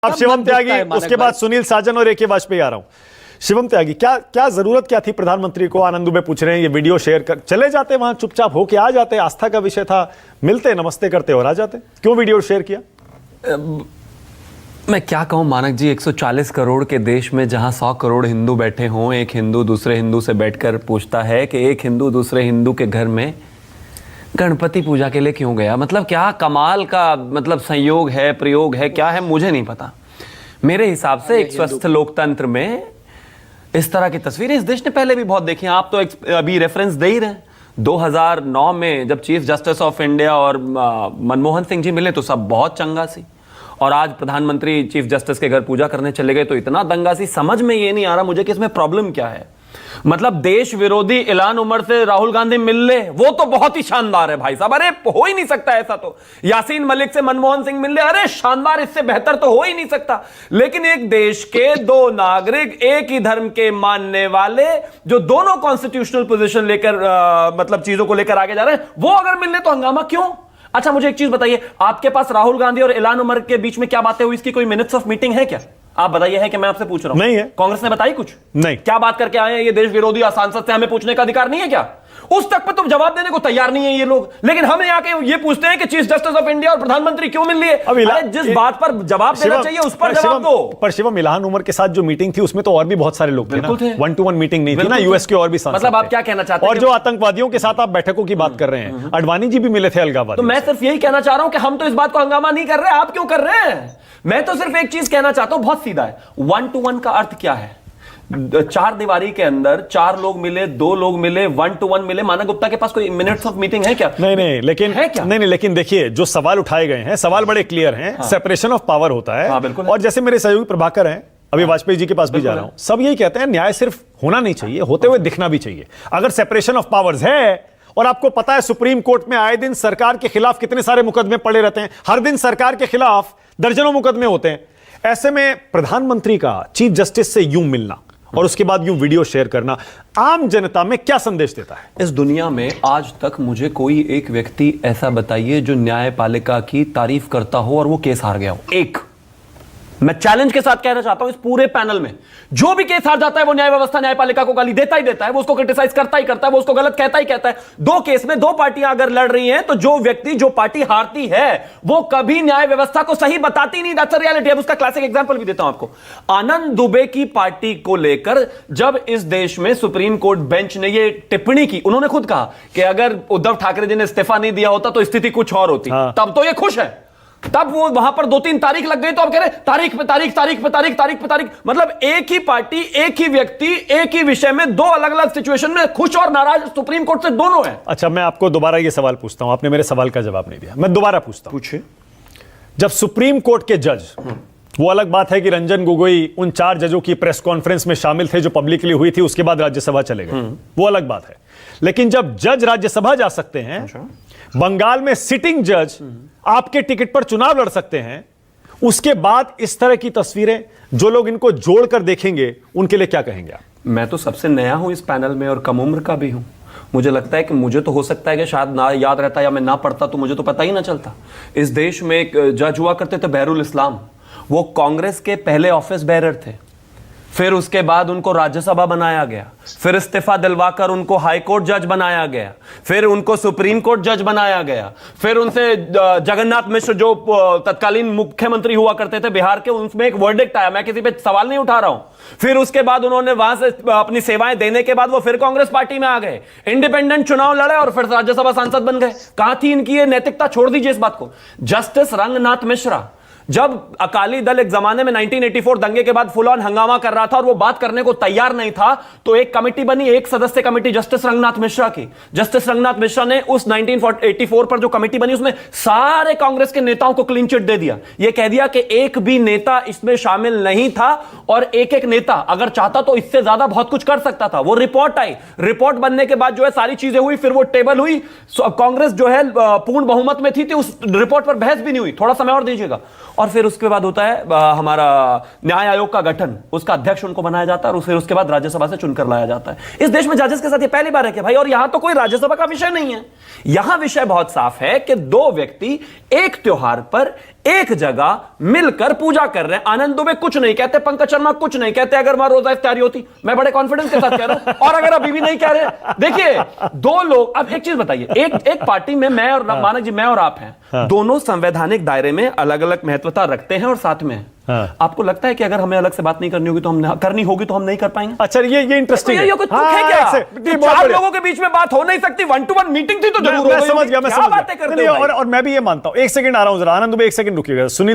आप शिवम त्यागी, उसके बाद सुनील साजन और ए.के. वाजपेयी आ रहा हूं। शिवम त्यागी, क्या जरूरत क्या थी प्रधानमंत्री को? आनंद दुबे पूछ रहे हैं, ये वीडियो शेयर कर चले जाते, वहां चुपचाप होके आ जाते, आस्था का विषय था, मिलते नमस्ते करते और आ जाते, क्यों वीडियो शेयर किया? मैं क्या कहूं मानक जी, 140 करोड़ के देश में जहां 100 करोड़ हिंदू बैठे हों, एक हिंदू दूसरे हिंदू से बैठकर पूछता है कि एक हिंदू दूसरे हिंदू के घर में गणपति पूजा के लिए क्यों गया? मतलब क्या कमाल का मतलब संयोग है, प्रयोग है, क्या है मुझे नहीं पता। मेरे हिसाब से एक स्वस्थ लोकतंत्र में इस तरह की तस्वीरें इस देश ने पहले भी बहुत देखी हैं। आप तो अभी रेफरेंस दे ही रहे हैं, 2009 में जब चीफ जस्टिस ऑफ इंडिया और मनमोहन सिंह जी मिले तो सब बहुत चंगा सी, और आज प्रधानमंत्री चीफ जस्टिस के घर पूजा करने चले गए तो इतना दंगा सी। समझ में ये नहीं आ रहा मुझे कि इसमें प्रॉब्लम क्या है। मतलब देश विरोधी इलान उमर से राहुल गांधी मिल ले, वो तो बहुत ही शानदार है भाई साहब, अरे हो ही नहीं सकता ऐसा। तो यासीन मलिक से मनमोहन सिंह मिल ले, अरे शानदार, इससे बेहतर तो हो ही नहीं सकता। लेकिन एक देश के दो नागरिक, एक ही धर्म के मानने वाले, जो दोनों कॉन्स्टिट्यूशनल पोजीशन लेकर मतलब चीजों को लेकर आगे जा रहे हैं, वो अगर मिल ले तो हंगामा क्यों? अच्छा मुझे एक चीज बताइए, आपके पास राहुल गांधी और इलान उमर के बीच में क्या बातें हुई, इसकी कोई मिनट्स ऑफ मीटिंग है क्या? आप बताइए, है कि मैं आपसे पूछ रहा हूं? नहीं है। कांग्रेस ने बताई कुछ? नहीं। क्या बात करके आए हैं? ये देश विरोधी सांसद से हमें पूछने का अधिकार नहीं है क्या? उस तक पर तुम जवाब देने को तैयार नहीं है ये लोग, लेकिन हमें आके ये पूछते हैं कि चीफ जस्टिस ऑफ इंडिया और प्रधानमंत्री क्यों मिल लिए। अरे जिस बात पर जवाब देना चाहिए उस पर जवाब दो। पर शिवम, इल्हान उमर के साथ जो मीटिंग थी उसमें तो और भी बहुत सारे लोग थे ना, 1-to-1 मीटिंग नहीं थी ना, यूएस के और भी सांसद। मतलब आप क्या कहना चाहते हैं? और जो आतंकवादियों के साथ आप बैठकों की बात कर रहे हैं, अडवाणी जी भी मिले थे अलगाबाद। तो मैं सिर्फ यही कहना चाह रहा हूं कि हम तो इस बात को हंगामा नहीं कर रहे, आप क्यों कर रहे हैं? मैं तो सिर्फ एक चीज कहना चाहता हूं, बहुत सीधा है। 1-to-1 का अर्थ क्या है? चार दीवारी के अंदर 4 लोग मिले, 2 लोग मिले, 1-to-1 मिले। मानक गुप्ता के पास कोई मिनट्स ऑफ मीटिंग है क्या? नहीं, लेकिन है क्या? नहीं, लेकिन देखिए जो सवाल उठाए गए हैं, सवाल बड़े क्लियर हैं। सेपरेशन ऑफ पावर होता है। हाँ, बिल्कुल। और जैसे मेरे सहयोगी प्रभाकर हैं, अभी वाजपेयी जी के पास भी जा रहा हूं, सब यही कहते हैं न्याय सिर्फ होना नहीं चाहिए, होते हुए दिखना भी चाहिए। अगर सेपरेशन ऑफ पावर्स है, और आपको पता है सुप्रीम कोर्ट में आए दिन सरकार के खिलाफ कितने सारे मुकदमे पड़े रहते हैं, हर दिन सरकार के खिलाफ दर्जनों मुकदमे होते हैं, ऐसे में प्रधानमंत्री का चीफ जस्टिस से यूं मिलना और उसके बाद यूं वीडियो शेयर करना आम जनता में क्या संदेश देता है? इस दुनिया में आज तक मुझे कोई एक व्यक्ति ऐसा बताइए जो न्यायपालिका की तारीफ करता हो और वो केस हार गया हो। एक, मैं चैलेंज के साथ कहना चाहता हूं इस पूरे पैनल में, जो भी केस हार जाता है वो न्याय व्यवस्था न्यायपालिका को गाली देता ही देता है, वो उसको क्रिटिसाइज करता ही करता है, वो उसको गलत कहता ही कहता है। 2 केस में 2 पार्टियां अगर लड़ रही हैं तो जो व्यक्ति, जो पार्टी हारती है वो कभी न्याय व्यवस्था को सही बताती नहीं। That's a reality. अब उसका क्लासिक एग्जांपल भी देता हूं आपको। आनंद दुबे की पार्टी को लेकर जब इस देश में सुप्रीम कोर्ट बेंच ने ये टिप्पणी की, उन्होंने खुद कहा कि अगर उद्धव ठाकरे जी ने इस्तीफा नहीं दिया होता तो स्थिति कुछ और होती। तब तो ये खुश है, तब वो वहां पर 2-3 तारीख लग गई तो अब कह रहे तारीख पे तारीख, तारीख पे तारीख, तारीख पे तारीख। मतलब एक ही पार्टी, एक ही व्यक्ति, एक ही विषय में 2 अलग अलग सिचुएशन में खुश और नाराज सुप्रीम कोर्ट से दोनों है। अच्छा, मैं आपको दोबारा ये सवाल पूछता हूं, आपने मेरे सवाल का जवाब नहीं दिया, मैं दोबारा पूछता हूं। पूछिए। जब सुप्रीम कोर्ट के जज, वो अलग बात है कि रंजन गोगोई उन 4 जजों की प्रेस कॉन्फ्रेंस में शामिल थे जो पब्लिकली हुई थी, उसके बाद राज्यसभा चले गए, वो अलग बात है। लेकिन जब जज राज्यसभा जा सकते हैं, बंगाल में सिटिंग जज आपके टिकट पर चुनाव लड़ सकते हैं, उसके बाद इस तरह की तस्वीरें, जो लोग इनको जोड़कर देखेंगे उनके लिए क्या कहेंगे आप? मैं तो सबसे नया हूं इस पैनल में और कम उम्र का भी हूं। मुझे लगता है कि मुझे तो हो सकता है कि शायद ना याद रहता या मैं ना पढ़ता तो मुझे तो पता ही ना चलता। इस देश में एक जज हुआ करते थे बहरुल इस्लाम, वो कांग्रेस के पहले ऑफिस बेरर थे, फिर उसके बाद उनको राज्यसभा बनाया गया, फिर इस्तीफा दिलवाकर उनको हाई कोर्ट जज बनाया गया, फिर उनको सुप्रीम कोर्ट जज बनाया गया, फिर उनसे जगन्नाथ मिश्र जो तत्कालीन मुख्यमंत्री हुआ करते थे बिहार के, उनमें एक वर्डिक्ट आया, मैं किसी पे सवाल नहीं उठा रहा हूं। फिर उसके बाद उन्होंने वहां से अपनी सेवाएं देने के बाद वो फिर कांग्रेस पार्टी में आ गए, इंडिपेंडेंट चुनाव लड़े और फिर राज्यसभा सांसद बन गए। कहां थी इनकी ये नैतिकता? छोड़ दीजिए इस बात को। जस्टिस रंगनाथ मिश्रा, जब अकाली दल एक जमाने में 1984 दंगे के बाद फुल ऑन हंगामा कर रहा था और वो बात करने को तैयार नहीं था, तो एक कमेटी बनी, 1 सदस्य कमेटी जस्टिस रंगनाथ मिश्रा की। जस्टिस रंगनाथ मिश्रा ने उस 1984 पर जो कमेटी बनी उसमें सारे कांग्रेस के नेताओं को क्लीन चिट दे दिया। यह कह दिया कि एक भी नेता इसमें शामिल नहीं था और एक नेता अगर चाहता तो इससे ज्यादा बहुत कुछ कर सकता था। वो रिपोर्ट आई, रिपोर्ट बनने के बाद जो है सारी चीजें हुई, फिर वो टेबल हुई, कांग्रेस जो है पूर्ण बहुमत में थी, उस रिपोर्ट पर बहस भी नहीं हुई, थोड़ा समय और दीजिएगा। और फिर उसके बाद होता है हमारा न्याय आयोग का गठन, उसका अध्यक्ष उनको बनाया जाता है और फिर उसके बाद राज्यसभा से चुनकर लाया जाता है। इस देश में जजेस के साथ ये पहली बार है कि भाई, और यहां तो कोई राज्यसभा का विषय नहीं है, यहां विषय बहुत साफ है कि 2 व्यक्ति एक त्योहार पर एक जगह मिलकर पूजा कर रहे हैं। आनंद दुबे कुछ नहीं कहते, पंकज शर्मा कुछ नहीं कहते। अगर वहां रोजा इफ्तारी होती, मैं बड़े कॉन्फिडेंस के साथ कह रहा हूं, और अगर अभी भी नहीं कह रहे, देखिए दो लोग, अब एक चीज बताइए, एक पार्टी में मैं और मानक जी, मैं और आप हैं, दोनों संवैधानिक दायरे में अलग अलग महत्वता रखते हैं और साथ में हैं। आपको लगता है कि अगर हमें अलग से बात नहीं करनी होगी तो हम नहीं कर पाएंगे? अच्छा, ये इंटरेस्टिंग है। ये कुछ दुख है क्या? चार लोगों के बीच में बात हो नहीं सकती, 1-to-1 मीटिंग थी तो जरूर मैं समझ गया, क्या बातें करते हो भाई? और मैं भी ये मानता हूं। एक सेकंड आ रहा हूं जरा, आनंद दुबे एक सेकंड रुकिएगा। सुनील